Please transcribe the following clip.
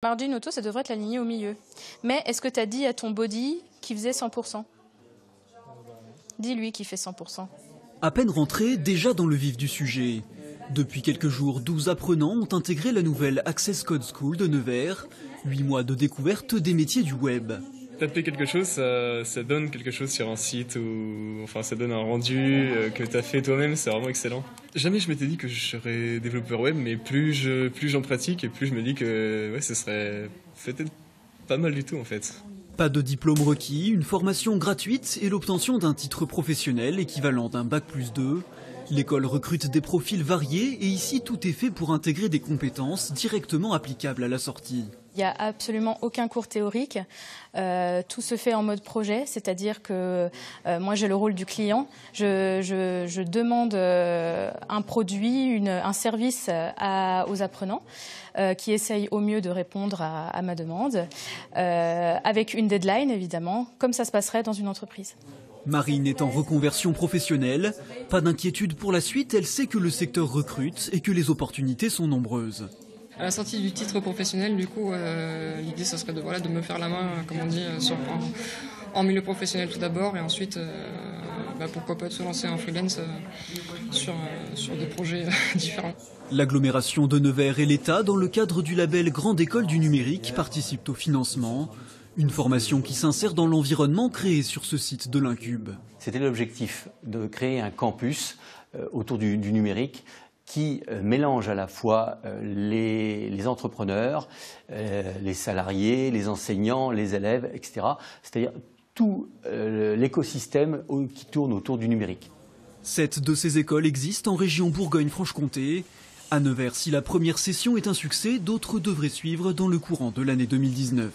Margin auto, ça devrait être aligné au milieu. Mais est-ce que tu as dit à ton body qu'il faisait 100%? Dis-lui qu'il fait 100%. À peine rentré, déjà dans le vif du sujet. Depuis quelques jours, 12 apprenants ont intégré la nouvelle Access Code School de Nevers. 8 mois de découverte des métiers du web. Taper quelque chose, ça donne quelque chose sur un site, ou enfin ça donne un rendu que tu as fait toi-même, c'est vraiment excellent. Jamais je m'étais dit que je serais développeur web, mais plus j'en pratique et plus je me dis que ouais, ce serait peut-être pas mal du tout en fait. Pas de diplôme requis, une formation gratuite et l'obtention d'un titre professionnel équivalent d'un bac+2. L'école recrute des profils variés et ici tout est fait pour intégrer des compétences directement applicables à la sortie. Il n'y a absolument aucun cours théorique, tout se fait en mode projet, c'est-à-dire que moi j'ai le rôle du client, je demande un produit, un service aux apprenants qui essayent au mieux de répondre à ma demande, avec une deadline évidemment, comme ça se passerait dans une entreprise. Marine est en reconversion professionnelle, pas d'inquiétude pour la suite, elle sait que le secteur recrute et que les opportunités sont nombreuses. À la sortie du titre professionnel, du coup, l'idée, ça serait de me faire la main, comme on dit, en milieu professionnel tout d'abord, et ensuite, pourquoi pas de se lancer en freelance sur des projets différents. L'agglomération de Nevers et l'État, dans le cadre du label Grande École du Numérique, participent au financement. Une formation qui s'insère dans l'environnement créé sur ce site de l'Incube. C'était l'objectif de créer un campus autour du numérique qui mélange à la fois les entrepreneurs, les salariés, les enseignants, les élèves, etc. C'est-à-dire tout l'écosystème qui tourne autour du numérique. 7 de ces écoles existent en région Bourgogne-Franche-Comté. À Nevers, si la première session est un succès, d'autres devraient suivre dans le courant de l'année 2019.